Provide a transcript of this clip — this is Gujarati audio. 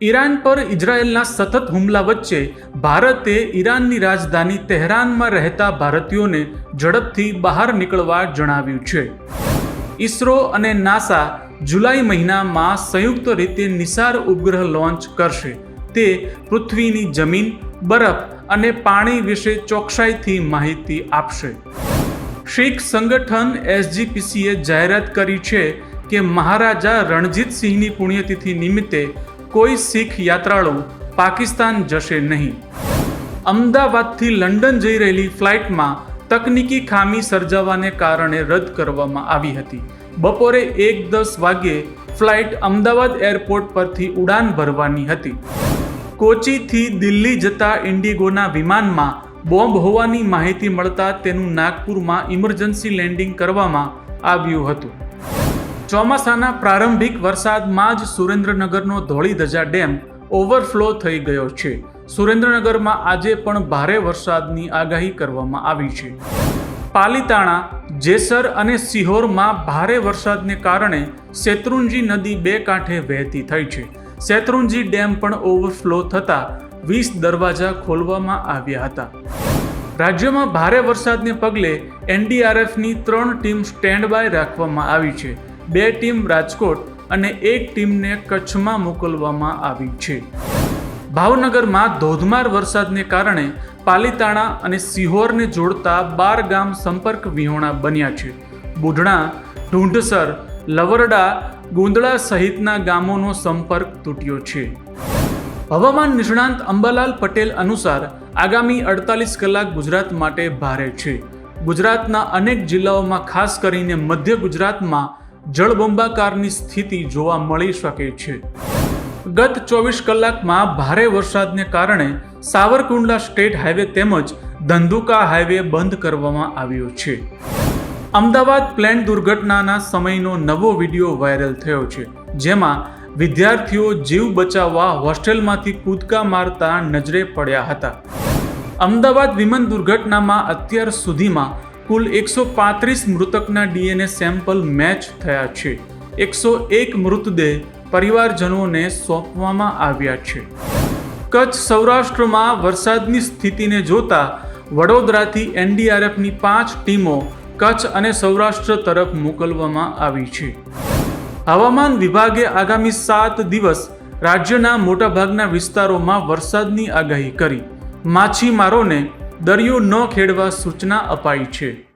ઈરાન પર ઇઝરાયેલના સતત હુમલા વચ્ચે ભારતે ઈરાનની રાજધાની તહેરાનમાં રહેતા ભારતીયોને ઝડપથી બહાર નીકળવા જણાવ્યું છે. ઇસરો અને નાસા જુલાઈ મહિનામાં સંયુક્ત રીતે નિસાર ઉપગ્રહ લોન્ચ કરશે. તે પૃથ્વીની જમીન, બરફ અને પાણી વિશે ચોકસાઈથી માહિતી આપશે. શીખ સંગઠન SGPCએ જાહેરાત કરી છે કે મહારાજા રણજીતસિંહની પુણ્યતિથિ નિમિત્તે કોઈ શીખ યાત્રાળુ પાકિસ્તાન જશે નહીં. અમદાવાદથી લંડન જઈ રહેલી ફ્લાઇટમાં તકનીકી ખામી સર્જાવાને કારણે રદ કરવામાં આવી હતી. બપોરે 1:10 વાગ્યે ફ્લાઇટ અમદાવાદ એરપોર્ટ પરથી ઉડાન ભરવાની હતી. કોચીથી દિલ્હી જતા ઇન્ડિગોના વિમાનમાં બોમ્બ હોવાની માહિતી મળતા તેનું નાગપુરમાં ઇમરજન્સી લેન્ડિંગ કરવામાં આવ્યું હતું. ચોમાસાના પ્રારંભિક વરસાદમાં જ સુરેન્દ્રનગરનો ધોળીધજા ડેમ ઓવરફ્લો થઈ ગયો છે. સુરેન્દ્રનગરમાં આજે પણ ભારે વરસાદની આગાહી કરવામાં આવી છે. પાલીતાણા, જેસર અને સિહોરમાં ભારે વરસાદને કારણે શેત્રુંજી નદી બે કાંઠે વહેતી થઈ છે. શેત્રુંજી ડેમ પણ ઓવરફ્લો થતાં 20 દરવાજા ખોલવામાં આવ્યા હતા. રાજ્યમાં ભારે વરસાદને પગલે NDRFની 3 ટીમ સ્ટેન્ડ બાય રાખવામાં આવી છે. 2 ટીમ રાજકોટ અને 1 ટીમને કચ્છમાં મોકલવામાં આવી છે. ભાવનગરમાં ધોધમાર વરસાદને કારણે પાલીતાણા અને સિહોરને જોડતા 12 ગામ સંપર્ક વિહોણા બન્યા છે. બુઢણા, ઢૂંઢસર, લવરડા, ગુંદળા સહિતના ગામોનો સંપર્ક તૂટ્યો છે. હવામાન નિષ્ણાંત અંબાલાલ પટેલ અનુસાર આગામી 48 કલાક ગુજરાત માટે ભારે છે. ગુજરાતના અનેક જિલ્લાઓમાં ખાસ કરીને મધ્ય ગુજરાતમાં જળબંબાકારની સ્થિતિ જોવા મળી શકે છે. ગત 24 કલાકમાં ભારે વરસાદને કારણે સાવરકુંડલા સ્ટેટ હાઈવે તેમજ ધંધુકા હાઈવે બંધ કરવામાં આવ્યો છે. અમદાવાદ પ્લેન દુર્ઘટનાના સમયનો નવો વિડીયો વાયરલ થયો છે, જેમાં વિદ્યાર્થીઓ જીવ બચાવવા હોસ્ટેલમાંથી કૂદકા મારતા નજરે પડ્યા હતા. અમદાવાદ વિમાન દુર્ઘટનામાં અત્યાર સુધીમાં કુલ 135 મૃતકના DNA સેમ્પલ મેચ થયા છે. 101 મૃતદેહ પરિવારજનોને સોંપવામાં આવ્યા છે. કચ્છ સૌરાષ્ટ્રમાં વરસાદની સ્થિતિને જોતા વડોદરાથી NDRFની 5 ટીમો કચ્છ અને સૌરાષ્ટ્ર તરફ મોકલવામાં આવી છે. હવામાન વિભાગે આગામી 7 દિવસ રાજ્યના મોટાભાગના વિસ્તારોમાં વરસાદની આગાહી કરી. માછીમારોને દરિયો ન ખેડવા સૂચના અપાઈ છે.